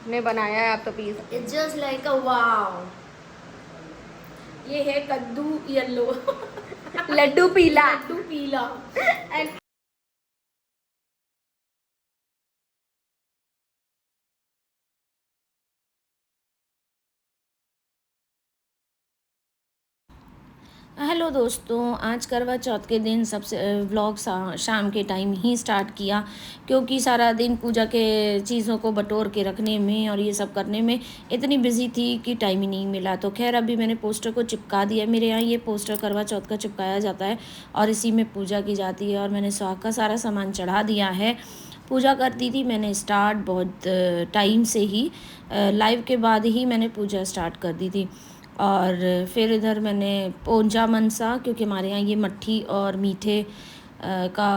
ने बनाया है, आप तो पीस। It's just like a wow. ये है कद्दू येलो लड्डू पीला। लड्डू पीला। एंड हेलो दोस्तों, आज करवा चौथ के दिन सबसे व्लॉग शाम के टाइम ही स्टार्ट किया, क्योंकि सारा दिन पूजा के चीज़ों को बटोर के रखने में और ये सब करने में इतनी बिजी थी कि टाइम ही नहीं मिला। तो खैर अभी मैंने पोस्टर को चिपका दिया। मेरे यहाँ ये पोस्टर करवा चौथ का चिपकाया जाता है और इसी में पूजा की जाती है। और मैंने सुहाग का सारा सामान चढ़ा दिया है। पूजा करती थी मैंने स्टार्ट बहुत टाइम से ही, लाइव के बाद ही मैंने पूजा स्टार्ट कर दी थी। और फिर इधर मैंने पोंजा मनसा, क्योंकि हमारे यहाँ ये मट्ठी और मीठे का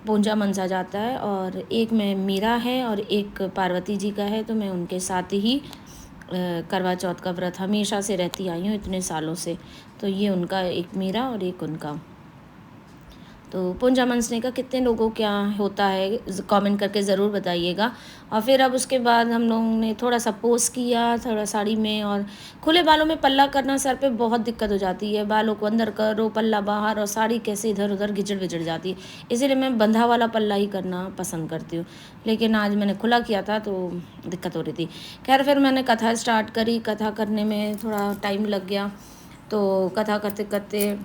पोंजा मनसा जाता है, और एक में मेरा है और एक पार्वती जी का है। तो मैं उनके साथ ही करवा चौथ का व्रत हमेशा से रहती आई हूँ, इतने सालों से। तो ये उनका, एक मेरा और एक उनका। तो पूंजा मनसने का कितने लोगों क्या होता है कमेंट करके ज़रूर बताइएगा। और फिर अब उसके बाद हम लोगों ने थोड़ा सा पोज किया, थोड़ा साड़ी में। और खुले बालों में पल्ला करना सर पे बहुत दिक्कत हो जाती है, बालों को अंदर करो पल्ला बाहर, और साड़ी कैसे इधर उधर घिचड़ विचड़ जाती है। इसीलिए मैं बंधा वाला पल्ला ही करना पसंद करती हूँ। लेकिन आज मैंने खुला किया था तो दिक्कत हो रही थी। खैर फिर मैंने कथा स्टार्ट करी। कथा करने में थोड़ा टाइम लग गया। तो कथा करते करते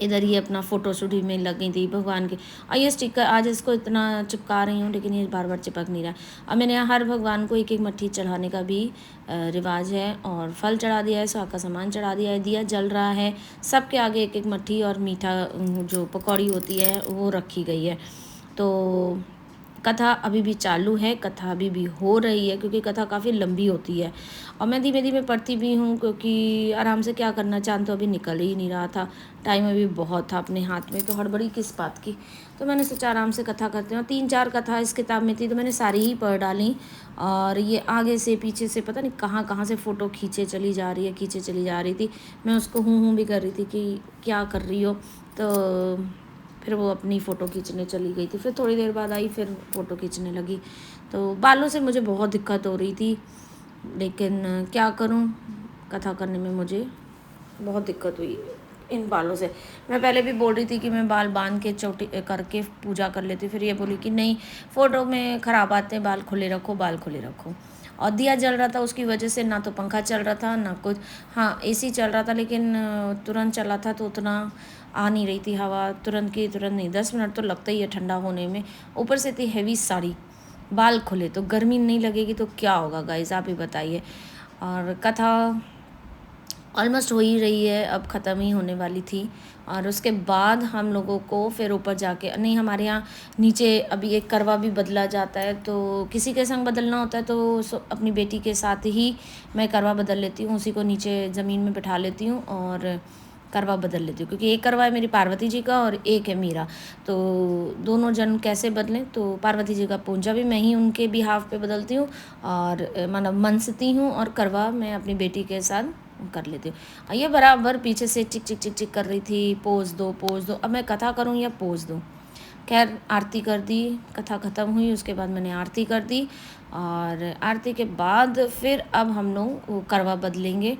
इधर ही अपना फ़ोटोशूट ही में लग गई थी भगवान के। और ये स्टिकर आज इसको इतना चिपका रही हूँ, लेकिन ये बार बार चिपक नहीं रहा। और मैंने यहाँ हर भगवान को एक एक मट्ठी चढ़ाने का भी रिवाज है। और फल चढ़ा दिया है, सुहाग का सामान चढ़ा दिया है, दिया जल रहा है। सबके आगे एक एक मट्ठी और मीठा जो पकौड़ी होती है वो रखी गई है। तो कथा अभी भी चालू है, कथा अभी भी हो रही है, क्योंकि कथा काफ़ी लंबी होती है। और मैं धीमे धीमे पढ़ती भी हूँ, क्योंकि आराम से क्या करना, चांद तो अभी निकल ही नहीं रहा था, टाइम अभी बहुत था अपने हाथ में, तो हड़बड़ी किस बात की। तो मैंने सोचा आराम से कथा करते हैं। 3-4 कथा इस किताब में थी, तो मैंने सारी ही पढ़ डाली। और ये आगे से पीछे से पता नहीं कहाँ कहाँ से फ़ोटो खींचे चली जा रही है, खींचे चली जा रही थी। मैं उसको हूँ भी कर रही थी कि क्या कर रही हो। तो फिर वो अपनी फ़ोटो खींचने चली गई थी। फिर थोड़ी देर बाद आई, फिर फ़ोटो खींचने लगी। तो बालों से मुझे बहुत दिक्कत हो रही थी, लेकिन क्या करूं, कथा करने में मुझे बहुत दिक्कत हुई इन बालों से। मैं पहले भी बोल रही थी कि मैं बाल बांध के चोटी करके पूजा कर लेती, फिर ये बोली कि नहीं, फ़ोटो में ख़राब आते हैं, बाल खुले रखो, बाल खुले रखो। और दिया जल रहा था, उसकी वजह से ना तो पंखा चल रहा था ना कुछ। हाँ, एसी चल रहा था, लेकिन तुरंत चला था तो उतना आ नहीं रही थी हवा। तुरंत की तुरंत नहीं, 10 मिनट तो लगता ही है ठंडा होने में। ऊपर से इतनी हैवी साड़ी, बाल खुले तो गर्मी नहीं लगेगी तो क्या होगा गाइस, आप ही बताइए। और कथा ऑलमोस्ट हो ही रही है, अब ख़त्म ही होने वाली थी। और उसके बाद हम लोगों को फिर ऊपर जाके, नहीं हमारे यहाँ नीचे अभी एक करवा भी बदला जाता है, तो किसी के संग बदलना होता है तो अपनी बेटी के साथ ही मैं करवा बदल लेती हूँ, उसी को नीचे ज़मीन में बिठा लेती हूँ और करवा बदल लेती हूँ। क्योंकि एक करवा है मेरी पार्वती जी का और एक है मेरा, तो दोनों जन कैसे बदलें। तो पार्वती जी का पूंजा भी मैं ही उनके बिहाफ पे बदलती हूँ, और मतलब मनसती हूँ, और करवा मैं अपनी बेटी के साथ कर लेती हूँ। ये बराबर पीछे से चिक चिक चिक चिक कर रही थी, पोज दो पोज दो। अब मैं कथा करूँ या पोज दूँ। खैर आरती कर दी, कथा ख़त्म हुई, उसके बाद मैंने आरती कर दी। और आरती के बाद फिर अब हम लोग वो करवा बदलेंगे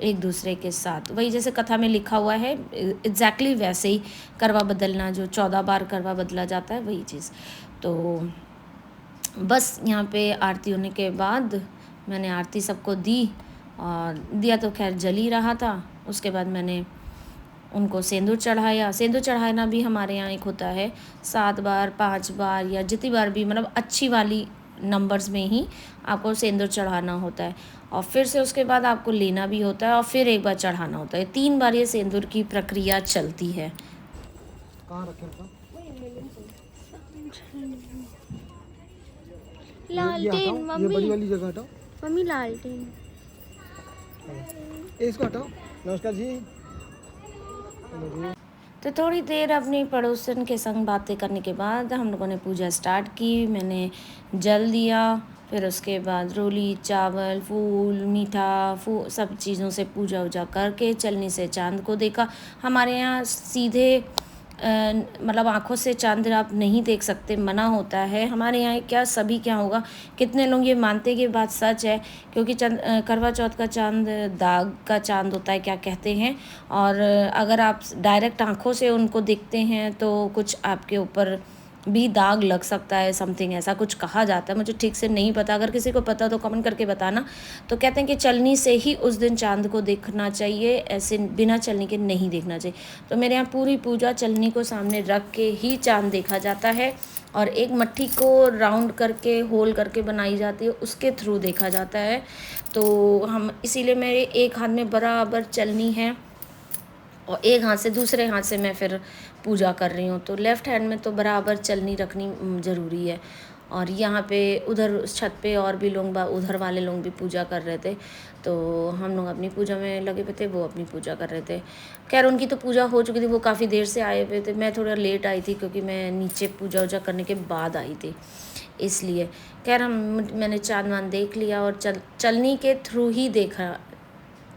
एक दूसरे के साथ, वही जैसे कथा में लिखा हुआ है एग्जैक्टली वैसे ही करवा बदलना, जो 14 बार करवा बदला जाता है वही चीज़। तो बस यहाँ पे आरती होने के बाद मैंने आरती सबको दी, और दिया तो खैर जल ही रहा था। उसके बाद मैंने उनको सिंदूर चढ़ाया। सिंदूर चढ़ाना भी हमारे यहाँ एक होता है, 7 बार 5 बार या जितनी बार भी, मतलब अच्छी वाली नंबर्स में ही आपको सिंदूर चढ़ाना होता है। और फिर से उसके बाद आपको लेना भी होता है और फिर एक बार चढ़ाना होता है। 3 बार ये सिंदूर की प्रक्रिया चलती है। कहाँ रखे हैं? लालटेन ये मम्मी, बड़ी वाली जगह हटाओ। मम्मी लालटेन। इसको हटाओ। नमस्कार जी। तो थोड़ी देर अपनी पड़ोसन के संग बातें करने के बाद हम लोगों ने पूजा स्टार्ट की। मैंने जल दिया, फिर उसके बाद रोली चावल फूल मीठा सब चीज़ों से पूजा वूजा करके चलनी से चांद को देखा। हमारे यहाँ सीधे मतलब आँखों से चांद आप नहीं देख सकते, मना होता है। हमारे यहाँ क्या सभी क्या होगा, कितने लोग ये मानते कि बात सच है, क्योंकि करवा चौथ का चांद दाग का चांद होता है क्या कहते हैं। और अगर आप डायरेक्ट आँखों से उनको देखते हैं तो कुछ आपके ऊपर भी दाग लग सकता है, समथिंग ऐसा कुछ कहा जाता है, मुझे ठीक से नहीं पता। अगर किसी को पता तो कमेंट करके बताना। तो कहते हैं कि चलनी से ही उस दिन चांद को देखना चाहिए, ऐसे बिना चलनी के नहीं देखना चाहिए। तो मेरे यहाँ पूरी पूजा चलनी को सामने रख के ही चांद देखा जाता है, और एक मट्ठी को राउंड करके होल करके बनाई जाती है, उसके थ्रू देखा जाता है। तो हम इसीलिए मेरे एक हाथ में बराबर चलनी है और एक हाथ से दूसरे हाथ से मैं फिर पूजा कर रही हूँ। तो लेफ़्ट हैंड में तो बराबर चलनी रखनी ज़रूरी है। और यहाँ पे उधर छत पे और भी लोग उधर वाले लोग भी पूजा कर रहे थे, तो हम लोग अपनी पूजा में लगे हुए थे, वो अपनी पूजा कर रहे थे। खैर उनकी तो पूजा हो चुकी थी, वो काफ़ी देर से आए हुए थे। मैं थोड़ा लेट आई थी क्योंकि मैं नीचे पूजा वूजा करने के बाद आई थी, इसलिए। खैर मैंने चाँद वाँद देख लिया और चलनी के थ्रू ही देखा,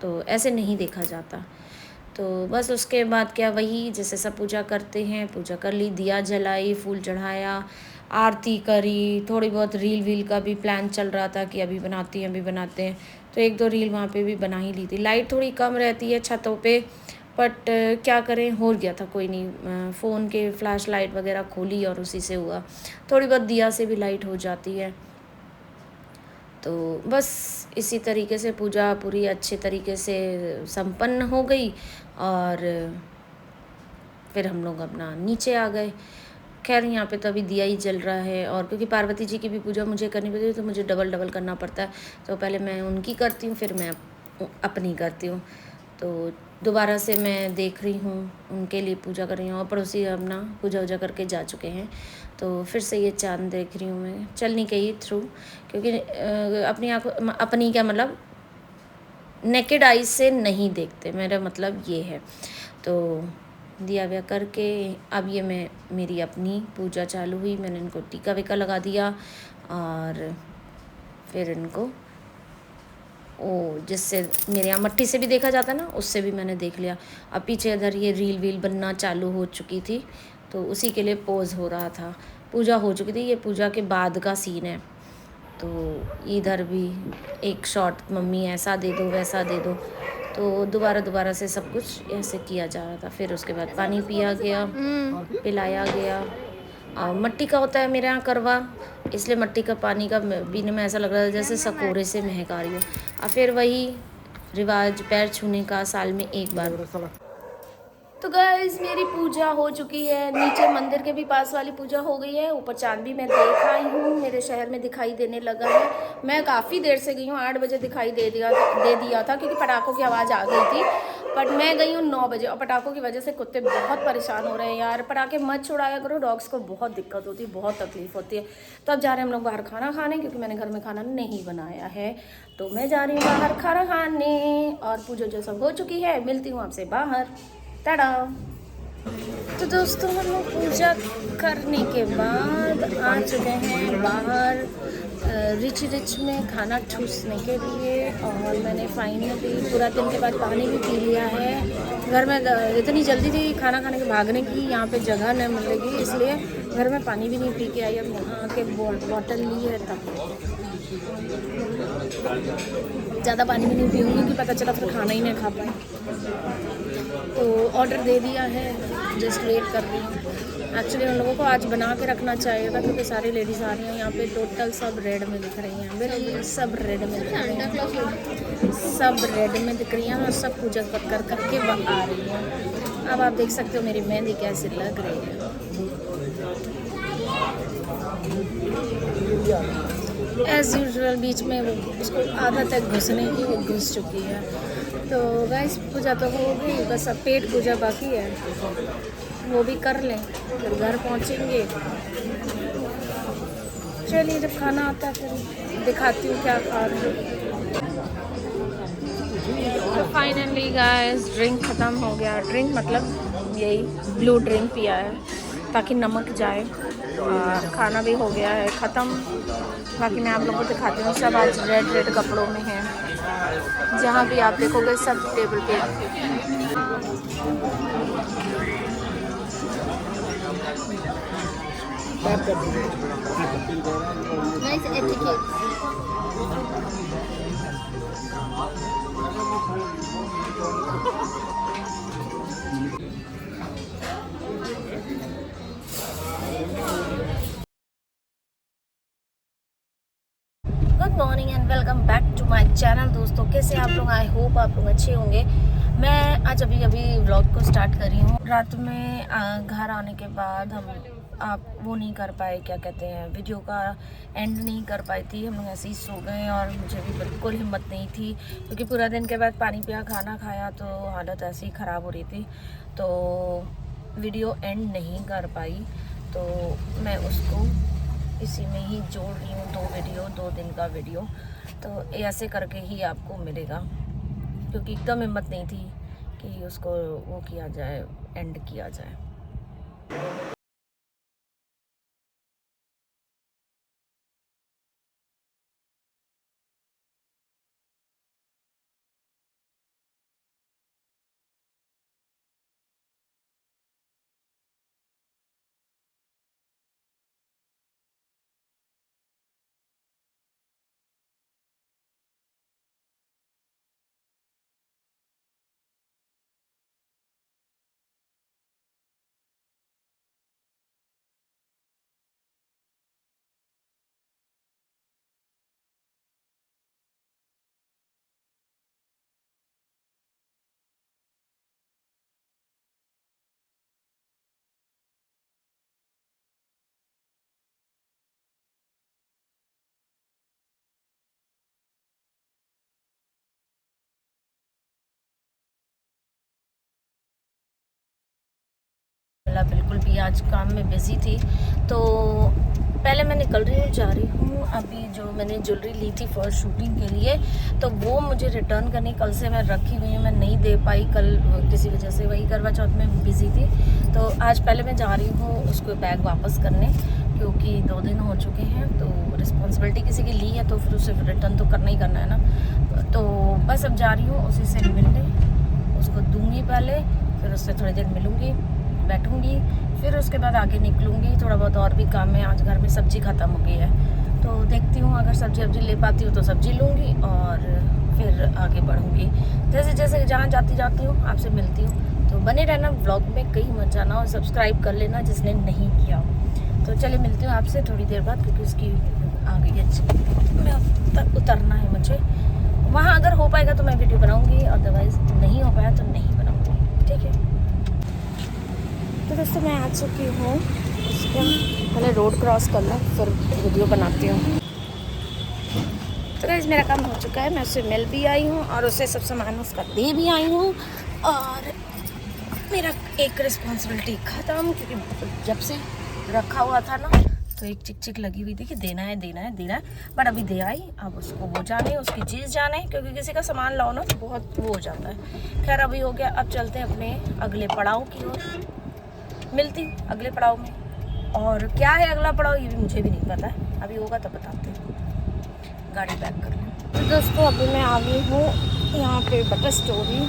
तो ऐसे नहीं देखा जाता। तो बस उसके बाद क्या, वही जैसे सब पूजा करते हैं, पूजा कर ली, दिया जलाई, फूल चढ़ाया, आरती करी, थोड़ी बहुत रील वील का भी प्लान चल रहा था कि अभी बनाते हैं, तो एक दो रील वहाँ पे भी बना ही ली थी। लाइट थोड़ी कम रहती है छतों पे, बट क्या करें, हो गया था, कोई नहीं। फ़ोन के फ्लैश लाइट वगैरह खोली और उसी से हुआ। थोड़ी बहुत दिया से भी लाइट हो जाती है। तो बस इसी तरीके से पूजा पूरी अच्छे तरीके से संपन्न हो गई, और फिर हम लोग अपना नीचे आ गए। खैर यहाँ पे तो अभी दिया ही जल रहा है, और क्योंकि पार्वती जी की भी पूजा मुझे करनी पड़ती है तो मुझे डबल करना पड़ता है। तो पहले मैं उनकी करती हूँ, फिर मैं अपनी करती हूँ। तो दोबारा से मैं देख रही हूँ, उनके लिए पूजा कर रही हूँ, और पड़ोसी अपना पूजा वूजा करके जा चुके हैं। तो फिर से ये चाँद देख रही हूँ मैं चलनी के ही थ्रू, क्योंकि अपनी आँखों, अपनी क्या मतलब नेकेड आइज से नहीं देखते, मेरा मतलब ये है। तो दिया व्या करके अब ये मेरी अपनी पूजा चालू हुई। मैंने इनको टीका वीका लगा दिया, और फिर इनको जिससे मेरे यहाँ मट्टी से भी देखा जाता है ना, उससे भी मैंने देख लिया। अब पीछे इधर ये रील वील बनना चालू हो चुकी थी, तो उसी के लिए पोज हो रहा था। पूजा हो चुकी थी, ये पूजा के बाद का सीन है। तो इधर भी एक शॉट, मम्मी ऐसा दे दो वैसा दे दो, तो दोबारा से सब कुछ ऐसे किया जा रहा था। फिर उसके बाद पानी पिया गया, पिलाया गया। और मट्टी का होता है मेरे यहाँ करवा, इसलिए मट्टी का पानी का पीने में ऐसा लग रहा है जैसे सकोरे से महक आ रही हो। और फिर वही रिवाज पैर छूने का साल में एक बार। तो गाइस मेरी पूजा हो चुकी है, नीचे मंदिर के भी पास वाली पूजा हो गई है, ऊपर चांद भी मैं देख आई हूँ, मेरे शहर में दिखाई देने लगा है। मैं काफ़ी देर से गई हूँ, 8 बजे दिखाई दे दिया था क्योंकि पटाखों की आवाज़ आ गई थी, बट मैं गई हूँ 9 बजे। और पटाखों की वजह से कुत्ते बहुत परेशान हो रहे हैं यार, पटाखे मत छुड़ाया करो, डॉग्स को बहुत दिक्कत होती है, बहुत तकलीफ होती है। तो अब जा रहे हैं हम लोग बाहर खाना खाने, क्योंकि मैंने घर में खाना नहीं बनाया है। तो मैं जा रही हूँ बाहर खाना खाने, और पूजा जो सब हो चुकी है, मिलती हूँ आपसे बाहर। टाटा। तो दोस्तों हम लोग पूजा करने के बाद आ चुके हैं बाहर रिच में खाना ठूसने के लिए, और मैंने फाइनली पूरा दिन के बाद पानी भी पी लिया है। घर में इतनी जल्दी थी खाना खाने के भागने की, यहाँ पे जगह नहीं मिलेगी, इसलिए घर में पानी भी नहीं पी के आई। अब यहाँ के बॉटल ली है, तब ज़्यादा पानी भी नहीं पीऊँगी कि पता चला फिर खाना ही नहीं खा पाए। तो ऑर्डर दे दिया है, जस्ट वेट कर रही हूँ। एक्चुअली उन लोगों को आज बना के रखना चाहिए था, क्योंकि सारी लेडीज़ आ रही हैं। यहाँ पे टोटल सब रेड में दिख रही हैं, बिल्कुल सब रेड में दिख रही हैं, सब रेड में दिख रही हैं, और सब पूजा कर करके आ रही हैं। अब आप देख सकते हो मेरी मेहंदी कैसे लग रही है। एज़ यूजुअल बीच में उसको आधा तक घुसने की, वो घुस चुकी है। तो गाइस पूजा तो हो गई, बस अब पेट पूजा बाकी है, वो भी कर लें, फिर घर पहुंचेंगे। चलिए जब खाना आता है फिर दिखाती हूँ क्या खा रही हूँ। तो फाइनली गाइस ड्रिंक ख़त्म हो गया। ड्रिंक मतलब यही ब्लू ड्रिंक पिया है ताकि नमक जाए, और खाना भी हो गया है ख़त्म। बाकी मैं आप लोगों को दिखाती हूँ, सब आज रेड कपड़ों में हैं, जहाँ भी आप देखोगे सब टेबल पे। टैप कर दीजिए। Nice etiquette. Good morning and welcome back to my channel. दोस्तों कैसे आप लोग? आई होप आप लोग अच्छे होंगे। मैं आज अभी व्लॉग को स्टार्ट कर रही हूँ। रात में घर आने के बाद हम आप वो नहीं कर पाए, क्या कहते हैं, वीडियो का एंड नहीं कर पाई थी। हम लोग ऐसे ही सो गए और मुझे भी बिल्कुल हिम्मत नहीं थी, क्योंकि पूरा दिन के बाद पानी पिया, खाना खाया, तो हालत ऐसी ही ख़राब हो रही थी, तो वीडियो एंड नहीं कर पाई। तो मैं उसको इसी में ही जोड़ रही हूँ, 2 दिन का वीडियो। तो ऐसे करके ही आपको मिलेगा, क्योंकि एकदम हिम्मत नहीं थी कि उसको वो किया जाए, एंड किया जाए। बिल्कुल भी आज काम में बिज़ी थी, तो पहले मैं निकल रही हूँ, जा रही हूँ। अभी जो मैंने ज्वेलरी ली थी फर्स्ट शूटिंग के लिए, तो वो मुझे रिटर्न करनी, कल से मैं रखी हुई हूँ, मैं नहीं दे पाई कल किसी वजह से, वही करवा चौथ में बिज़ी थी। तो आज पहले मैं जा रही हूँ उसको बैग वापस करने, क्योंकि 2 दिन हो चुके हैं। तो रिस्पॉन्सिबिलिटी किसी की ली है तो फिर उसे रिटर्न तो करना ही करना है ना। तो बस अब जा रही हूँ उसी से मिलने, उसको दूँगी पहले, फिर उससे थोड़ी देर मिलूँगी, बैठूंगी, फिर उसके बाद आगे निकलूंगी। थोड़ा बहुत और भी काम है, आज घर में सब्ज़ी ख़त्म हो गई है, तो देखती हूँ अगर सब्ज़ी ले पाती हूँ तो सब्ज़ी लूँगी और फिर आगे बढ़ूँगी। जैसे जैसे जहाँ जाती हूँ आपसे मिलती हूँ। तो बने रहना व्लॉग में, कहीं मत जाना, और सब्सक्राइब कर लेना जिसने नहीं किया। तो चलिए मिलती हूँ आपसे थोड़ी देर बाद, क्योंकि उसकी आगे में उतरना है मुझे। वहाँ अगर हो पाएगा तो मैं वीडियो बनाऊँगी, अदरवाइज़ नहीं हो पाया तो नहीं बनाऊँगी, ठीक है। तो दोस्तों मैं आ चुकी हूँ, उसके मैंने रोड क्रॉस करना, फिर वीडियो बनाती हूँ। तो गाइस मेरा काम हो चुका है, मैं उससे मिल भी आई हूँ और उससे सब सामान उसका दे भी आई हूँ, और मेरा एक रिस्पॉन्सिबिलिटी ख़त्म, क्योंकि जब से रखा हुआ था ना तो एक चिक लगी हुई थी कि देना है, बट अभी दे आई। अब उसको वो जाने, उसकी चीज़ जाने, क्योंकि किसी का सामान लाओ ना तो बहुत वो हो जाता है। खैर अभी हो गया, अब चलते हैं अपने अगले पड़ाव की ओर, मिलती अगले पड़ाव में। और क्या है अगला पड़ाव ये भी मुझे भी नहीं पता है, अभी होगा तब बताते हैं। गाड़ी पैक कर लूँ। तो दोस्तों अभी मैं आ गई हूँ यहाँ पे बटर स्टोरी,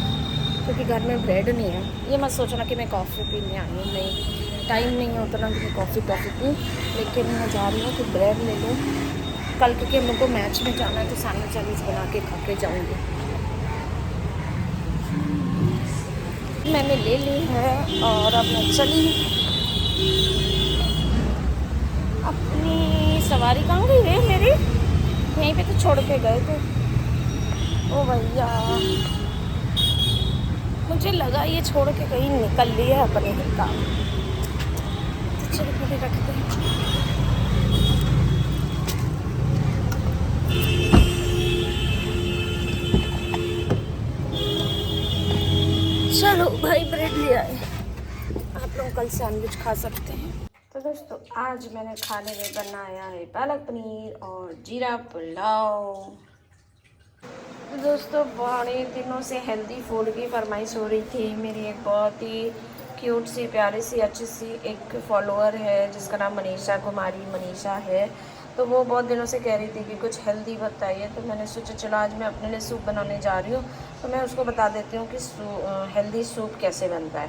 क्योंकि घर में ब्रेड नहीं है। ये मत सोचना कि मैं कॉफ़ी पीने आई हूँ, नहीं, टाइम नहीं है उतना कि मैं कॉफ़ी पी, लेकिन मैं जा रही हूँ कि ब्रेड ले लूँ कल, क्योंकि हम लोग को मैच में जाना है, तो सैंडविच बना के खा के जाऊँगी। मैंने ले ली है और अब मैं चली। अपनी सवारी कहाँ गई रे मेरी? यहीं पे तो छोड़ के गए थे। ओ भैया, मुझे लगा ये छोड़ के कहीं निकल ली है अपने ही काम। तो चलो पहले रखते हैं। चलो भाई ब्रेड ले आए, आप लोग कल सैंडविच खा सकते हैं। तो दोस्तों आज मैंने खाने में बनाया है पालक पनीर और जीरा पुलाव। तो दोस्तों बड़े दिनों से हेल्दी फूड की फरमाइश हो रही थी। मेरी एक बहुत ही क्यूट सी, प्यारी सी, अच्छी सी एक फॉलोअर है जिसका नाम मनीषा कुमारी मनीषा है। तो वो बहुत दिनों से कह रही थी कि कुछ हेल्दी बताइए, तो मैंने सोचा चलो आज मैं अपने लिए सूप बनाने जा रही हूँ, तो मैं उसको बता देती हूँ कि हेल्दी सूप कैसे बनता है।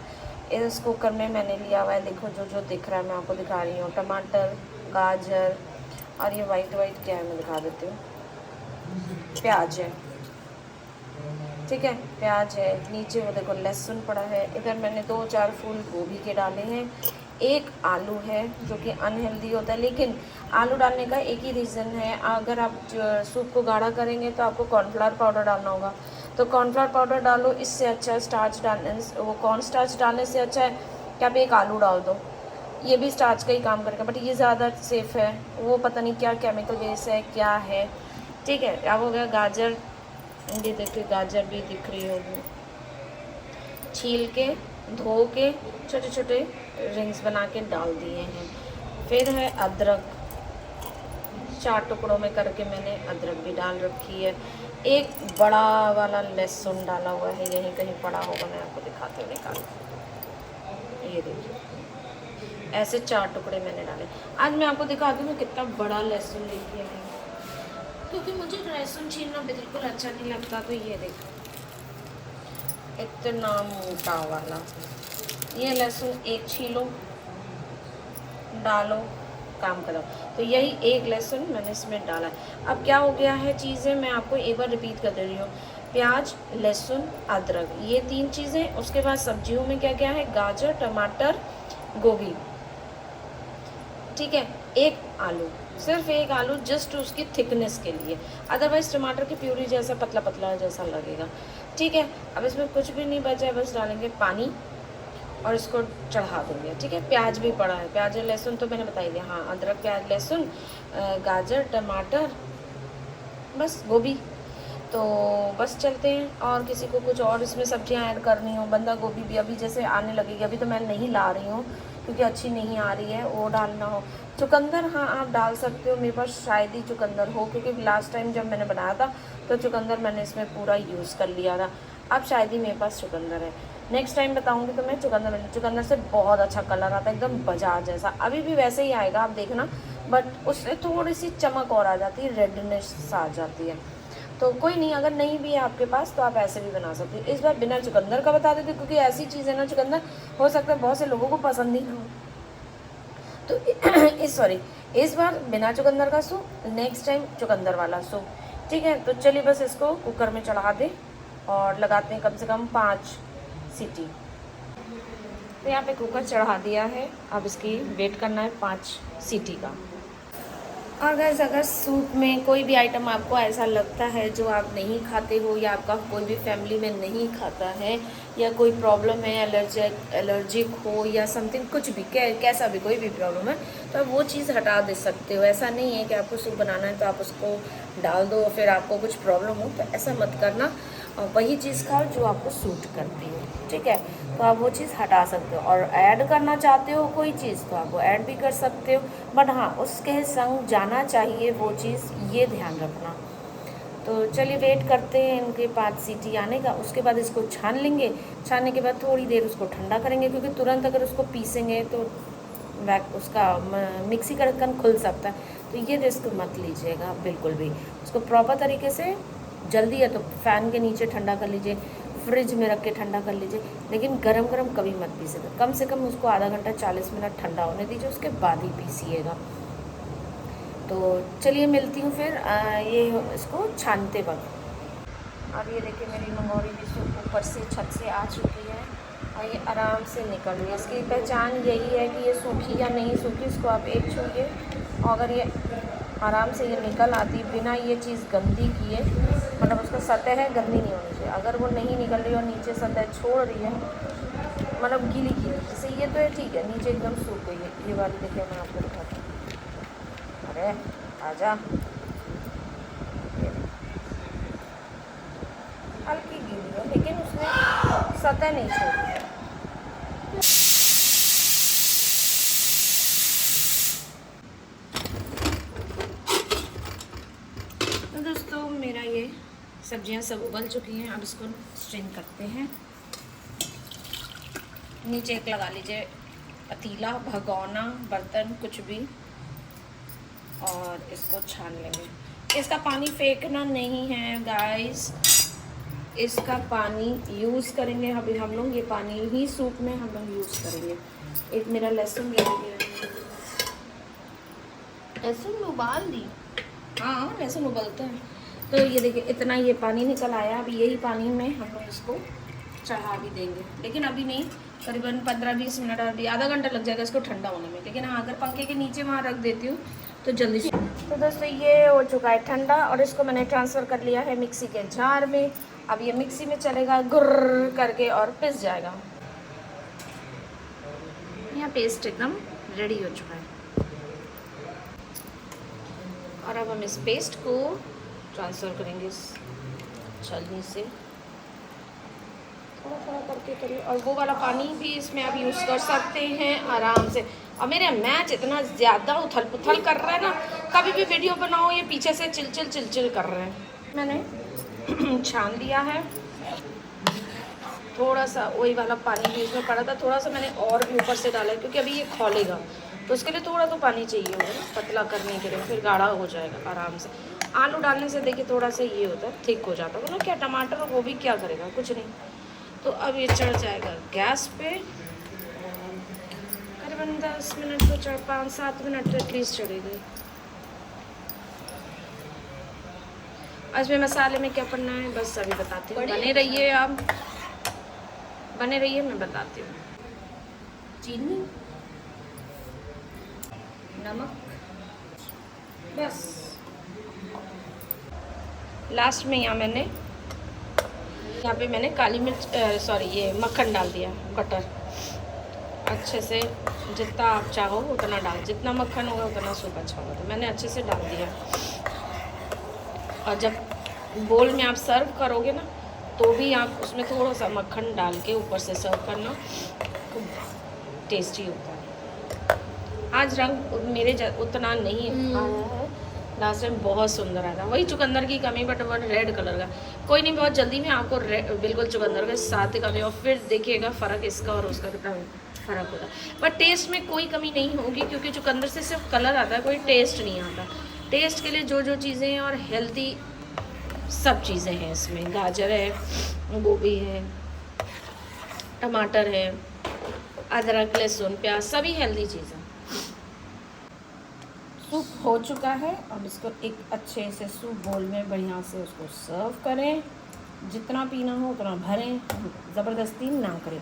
इस कुकर में मैंने लिया हुआ है, देखो जो जो दिख रहा है मैं आपको दिखा रही हूँ, टमाटर, गाजर, और ये वाइट क्या है मैं दिखा देती हूँ, प्याज है, ठीक है, प्याज है, नीचे वो देखो लहसुन पड़ा है, इधर मैंने 2-4 फूल गोभी के डाले हैं, एक आलू है जो कि अनहेल्दी होता है, लेकिन आलू डालने का एक ही रीज़न है, अगर आप सूप को गाढ़ा करेंगे तो आपको कॉर्नफ्लावर पाउडर डालना होगा, तो कॉर्नफ्लावर पाउडर डालो, इससे अच्छा स्टार्च डालने, वो कॉर्न स्टार्च डालने से अच्छा है कि आप एक आलू डाल दो, ये भी स्टार्च का ही काम करेगा, बट ये ज़्यादा सेफ़ है, वो पता नहीं क्या केमिकल बेस है क्या है, ठीक है। अब हो गया गाजर, ये देखिए गाजर भी दिख रही होगी, छील के धो के छोटे छोटे रिंग्स बना के डाल दिए हैं। फिर है अदरक, 4 टुकड़ों में करके मैंने अदरक भी डाल रखी है, एक बड़ा वाला लहसुन डाला हुआ है, यहीं कहीं पड़ा होगा, मैं आपको दिखाती हूँ निकाल, ये देखिए ऐसे 4 टुकड़े मैंने डाले। आज मैं आपको दिखाती हूँ कितना बड़ा लहसुन लेके आई हूँ, क्योंकि मुझे लहसुन छीलना बिल्कुल अच्छा नहीं लगता, तो ये देखो इतना मोटा वाला ये लहसुन, एक छीलो डालो काम करो, तो यही एक लहसुन मैंने इसमें डाला है। अब क्या हो गया है चीज़ें, मैं आपको एक बार रिपीट कर दे रही हूँ, प्याज, लहसुन, अदरक, ये 3 चीज़ें, उसके बाद सब्जियों में क्या क्या है, गाजर, टमाटर, गोभी, ठीक है, एक आलू, सिर्फ एक आलू जस्ट उसकी थिकनेस के लिए, अदरवाइज टमाटर की प्यूरी जैसा पतला पतला जैसा लगेगा, ठीक है। अब इसमें कुछ भी नहीं बचा है, बस डालेंगे पानी और इसको चढ़ा देंगे, ठीक है। प्याज भी पड़ा है, प्याज और लहसुन तो मैंने बता ही दिया, हाँ अदरक, प्याज, लहसुन, गाजर, टमाटर, बस गोभी, तो बस चलते हैं। और किसी को कुछ और इसमें सब्जियां ऐड करनी हो, बंदा गोभी भी अभी जैसे आने लगेगी, अभी तो मैं नहीं ला रही हूँ क्योंकि अच्छी नहीं आ रही है, वो डालना हो, चुकंदर हाँ आप डाल सकते हो, मेरे पास शायद ही चुकंदर हो, क्योंकि लास्ट टाइम जब मैंने बनाया था तो चुकंदर मैंने इसमें पूरा यूज़ कर लिया था, अब शायद ही मेरे पास चुकंदर है, नेक्स्ट टाइम बताऊंगी तो मैं चुकंदर से बहुत अच्छा कलर आता है, एकदम बाजार जैसा, अभी भी वैसे ही आएगा आप देखना, बट उससे थोड़ी सी चमक और आ जाती है, रेडनेस आ जाती है, तो कोई नहीं, अगर नहीं भी है आपके पास तो आप ऐसे भी बना सकते हो। इस बार बिना चुकंदर का बता देते, क्योंकि ऐसी चीज़ है ना, चुकंदर हो सकता है बहुत से लोगों को पसंद ही ना हो, तो इस बार बिना चुकंदर का सूप, नेक्स्ट टाइम चुकंदर वाला सूप, ठीक है। तो चलिए बस इसको कुकर में चढ़ा दें और लगाते हैं कम से कम 5 सीटी। तो यहाँ पे कुकर चढ़ा दिया है, अब इसकी वेट करना है 5 सीटी का। और गाइस अगर सूप में कोई भी आइटम आपको ऐसा लगता है जो आप नहीं खाते हो, या आपका कोई भी फैमिली में नहीं खाता है, या कोई प्रॉब्लम है, एलर्जिक हो या समथिंग, कुछ भी कैसा भी कोई भी प्रॉब्लम है, तो आप वो चीज़ हटा दे सकते हो। ऐसा नहीं है कि आपको सूप बनाना है तो आप उसको डाल दो और फिर आपको कुछ प्रॉब्लम हो, तो ऐसा मत करना, और वही चीज़ खाओ जो आपको सूट करती है, ठीक है। तो आप वो चीज़ हटा सकते हो, और ऐड करना चाहते हो कोई चीज़ तो आप वो ऐड भी कर सकते हो, बट हाँ उसके संग जाना चाहिए वो चीज़, ये ध्यान रखना। तो चलिए वेट करते हैं इनके 5 सीटी आने का, उसके बाद इसको छान लेंगे, छानने के बाद थोड़ी देर उसको ठंडा करेंगे, क्योंकि तुरंत अगर उसको पीसेंगे तो उसका मिक्सी का ढक्कन खुल सकता है, तो ये रिस्क मत लीजिएगा बिल्कुल भी। उसको प्रॉपर तरीके से, जल्दी है तो फ़ैन के नीचे ठंडा कर लीजिए, फ्रिज में रख के ठंडा कर लीजिए, लेकिन गरम गरम कभी मत पीसिएगा, कम से कम उसको आधा घंटा 40 मिनट ठंडा होने दीजिए, उसके बाद ही पीसिएगा। तो चलिए मिलती हूँ फिर ये इसको छानते वक्त। और ये देखिए मेरी मंगोरी भी सूप ऊपर से छत से आ चुकी है और ये आराम से निकल रही है। इसकी पहचान यही है कि ये सूखी या नहीं सूखी, इसको आप एक छूइए और अगर ये आराम से ये निकल आती बिना ये चीज़ गंदी किए, मतलब उसका सतह है गंदी नहीं होनी चाहिए, अगर वो नहीं निकल रही और नीचे सतह छोड़ रही है, मतलब गीली जैसे ये तो है ठीक है, नीचे एकदम सूख गई है, ये वाली देखिए मैं आपको दिखाती हूँ। अरे आजा, हल्की गीली है लेकिन उसने सतह नहीं छोड़ी है। तो दोस्तों मेरा ये सब्जियां सब उबल चुकी हैं, अब इसको स्ट्रेन करते हैं। नीचे एक लगा लीजिए पतीला, भगोना, बर्तन कुछ भी, और इसको छान लेंगे। इसका पानी फेंकना नहीं है गाइस, इसका पानी यूज़ करेंगे। अभी हम लोग ये पानी ही सूप में हम लोग यूज़ करेंगे। एक मेरा लहसुन ले लिया, लहसुन उबाल दी। हाँ लहसुन उबलता है। तो ये देखिए इतना ये पानी निकल आया। अभी यही पानी में हम लोग इसको चढ़ा भी देंगे, लेकिन अभी नहीं, करीबन 15-20 मिनट, अभी आधा घंटा लग जाएगा इसको ठंडा होने में। लेकिन हाँ, अगर पंखे के नीचे वहाँ रख देती हूँ तो जल्दी से। तो दोस्तों ये हो चुका है ठंडा और इसको मैंने ट्रांसफ़र कर लिया है मिक्सी के जार में। अब ये मिक्सी में चलेगा गुर्र करके और पिस जाएगा। यहाँ पेस्ट एकदम रेडी हो चुका है और अब हम इस पेस्ट को ट्रांसफ़र करेंगे इस छलनी से, थोड़ा थोड़ा करके करिए। और वो वाला पानी भी इसमें आप यूज़ कर सकते हैं आराम से। और मेरे मैच इतना ज़्यादा उथल पुथल कर रहे हैं ना, कभी भी वीडियो बनाओ ये पीछे से चिलचिल कर रहे हैं। मैंने छान लिया है, थोड़ा सा वही वाला पानी भी इसमें पड़ा था, थोड़ा सा मैंने और भी ऊपर से डाला है क्योंकि अभी ये खौलेगा, तो उसके लिए थोड़ा तो पानी चाहिए होगा ना पतला करने के लिए, फिर गाढ़ा हो जाएगा आराम से। आलू डालने से देखिए थोड़ा सा ये होता है, थिक हो जाता है ना। क्या टमाटर वो भी क्या करेगा, कुछ नहीं। तो अब ये चढ़ जाएगा गैस पे, करीबन 10 मिनट तो 5-7 मिनट तो एटलीस्ट चढ़ेगा। इसमें मसाले में क्या पड़ना है बस अभी बताती हूँ, बने रहिए आप, बने रहिए, मैं बताती हूँ। चीनी, नमक, बस। लास्ट में यहाँ पे मैंने काली मिर्च ये मक्खन डाल दिया, बटर। अच्छे से जितना आप चाहो उतना डाल, जितना मक्खन होगा उतना सूप अच्छा होगा। तो मैंने अच्छे से डाल दिया। और जब बोल में आप सर्व करोगे ना तो भी आप उसमें थोड़ा सा मक्खन डाल के ऊपर से सर्व करना, खूब टेस्टी होता है। आज रंग मेरे उतना नहीं आया है, लास्ट टाइम बहुत सुंदर आया था। वही चुकंदर की कमी, बट वो रेड कलर का। कोई नहीं, बहुत जल्दी में आपको बिल्कुल चुकंदर के साथ ही कमी, और फिर देखिएगा फ़र्क इसका और उसका कितना फ़र्क होता है। बट टेस्ट में कोई कमी नहीं होगी क्योंकि चुकंदर से सिर्फ कलर आता है, कोई टेस्ट नहीं आता। टेस्ट के लिए जो चीज़ें हैं और हेल्दी सब चीज़ें हैं इसमें, गाजर है, गोभी है, टमाटर है, अदरक, लहसुन, प्याज, सभी हेल्दी चीज़ें। सूप हो चुका है। अब इसको एक अच्छे से सूप बोल में बढ़िया से उसको सर्व करें। जितना पीना हो उतना भरें, ज़बरदस्ती ना करें।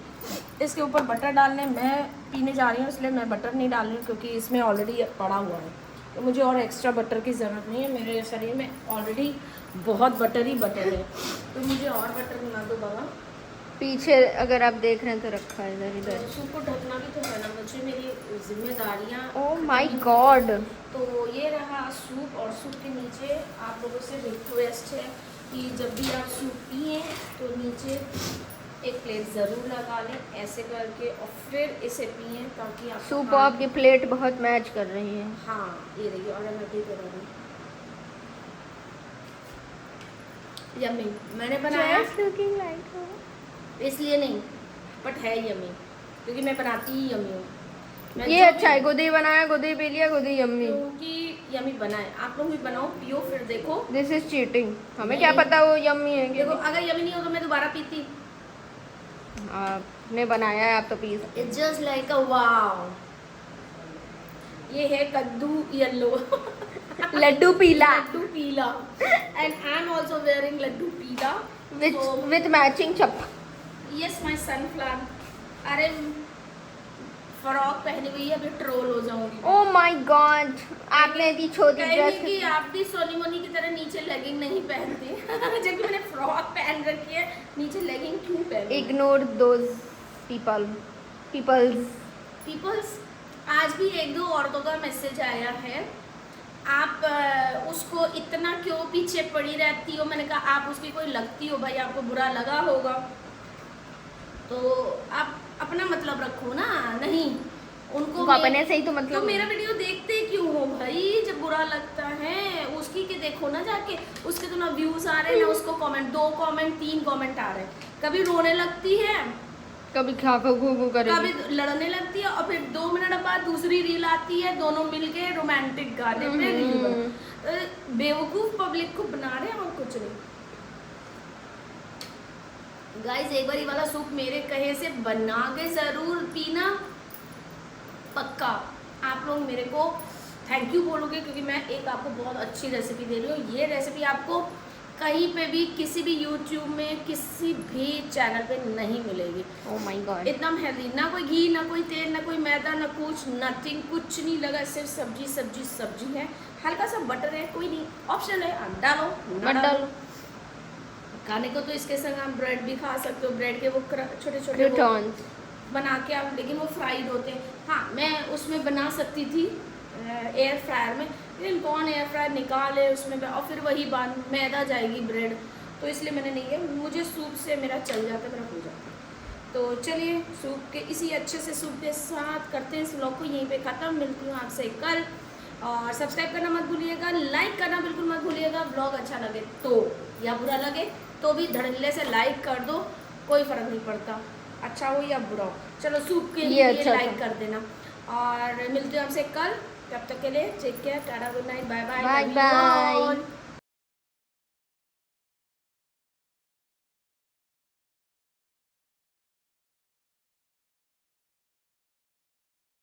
इसके ऊपर बटर डालने, मैं पीने जा रही हूँ इसलिए मैं बटर नहीं डाल रही हूँ क्योंकि इसमें ऑलरेडी पड़ा हुआ है, तो मुझे और एक्स्ट्रा बटर की ज़रूरत नहीं है। मेरे शरीर में ऑलरेडी बहुत बटर ही बटर है, तो मुझे और बटर बना दो बाबा। पीछे अगर आप देख रहे हैं तो रखा है इधर इधर। सूप को ढकना भी तो है ना, मुझे मेरी जिम्मेदारियाँ। Oh my God. तो ये रहा सूप, और सूप के नीचे आप लोगों से रिक्वेस्ट है कि जब भी आप सूप पिए तो नीचे एक प्लेट ज़रूर लगा लें ऐसे करके, और फिर इसे पिए ताकि आप सूप आपकी प्लेट बहुत मैच कर रही है। हाँ ये देखिए, और मैं भी करूँगी यम्मी। मैंने बनाया इसलिए नहीं, बट है यम्मी क्योंकि मैं बनाती ही यम्मी हूँ। ये अच्छा है, गोदी बनाया, गोदी पी लिया, गोदी यम्मी। क्योंकि यम्मी बनाए, आप लोग भी बनाओ, पियो, फिर देखो। दिस इज चीटिंग, हमें क्या पता वो यम्मी है। देखो अगर यम्मी नहीं हो तो मैं दोबारा पीती। आपने बनाया है, आप तो पी सकते। It's just like a wow. ये है कद्दू येलो लड्डू पीला, लड्डू पीला, and I am also wearing लड्डू पीला with matching chappal. Yes my sunflower. अरे फ्रॉक पहनी हुई है, अभी ट्रोल हो जाऊंगी। ओह माय गॉड, आपने इतनी छोटी ड्रेस की आप भी सोनी मोनी की तरह नीचे लेगिंग नहीं पहनती जबकि मैंने फ्रॉक पहन रखी है, नीचे लेगिंग क्यों पहनी? Ignore those peoples. आज भी 1-2 औरतों का मैसेज आया है, आप उसको इतना क्यों पीछे पड़ी रहती हो। मैंने कहा आप उसकी कोई लगती हो भाई, आपको बुरा लगा होगा तो आप अपना मतलब रखो ना। नहीं, उनको अपने से ही तो मतलब। तो मेरा वीडियो देखते क्यों हो भाई? जब बुरा लगता है उसकी के देखो ना जाके, उसके तो ना व्यूज आ रहे हैं ना उसको कमेंट, 2 कमेंट 3 कमेंट आ रहे हैं। कभी रोने लगती है, कभी खा घू करेगी, कभी लड़ने लगती है, और फिर 2 मिनट बाद दूसरी रील आती है, दोनों मिलके रोमांटिक गाने पे रील। बेवकूफ पब्लिक को बना रहे हैं और कुछ नहीं। गाइस एक बार ये वाला सूप मेरे कहे से बना के ज़रूर पीना, पक्का। आप लोग मेरे को थैंक यू बोलोगे क्योंकि मैं एक आपको बहुत अच्छी रेसिपी दे रही हूँ। ये रेसिपी आपको कहीं पे भी किसी भी यूट्यूब में किसी भी चैनल पे नहीं मिलेगी। Oh my God. एकदम हेल्दी, ना कोई घी ना कोई तेल ना कोई मैदा ना कुछ, नथिंग, कुछ नहीं लगा, सिर्फ सब्जी सब्जी सब्जी है, हल्का सा बटर है, कोई नहीं, ऑप्शनल है, आप डालो मत डालो। खाने को तो इसके संग आप ब्रेड भी खा सकते हो, ब्रेड के वो छोटे छोटे क्रूटॉन्स बना के आप, लेकिन वो फ्राइड होते हैं। हाँ मैं उसमें बना सकती थी एयर फ्रायर में, लेकिन कौन एयर फ्रायर निकाले उसमें और फिर वही मैदा जाएगी ब्रेड, तो इसलिए मैंने नहीं किया। मुझे सूप से मेरा चल जाता, मेरा हो जाता। तो चलिए सूप के इसी अच्छे से सूप के साथ करते हैं इस व्लॉग को यहीं पे ख़त्म। मिलती हूँ आपसे कल, और सब्सक्राइब करना मत भूलिएगा, लाइक करना बिल्कुल मत भूलिएगा। व्लॉग अच्छा लगे तो या बुरा लगे तो भी धड़ल्ले से लाइक कर दो, कोई फ़र्क नहीं पड़ता, अच्छा हो या बुरा हो। चलो सूप के लिए अच्छा लाइक कर देना, और मिलते हैं आपसे कल। तब तक के लिए take care, tata, good night, bye bye, bye bye.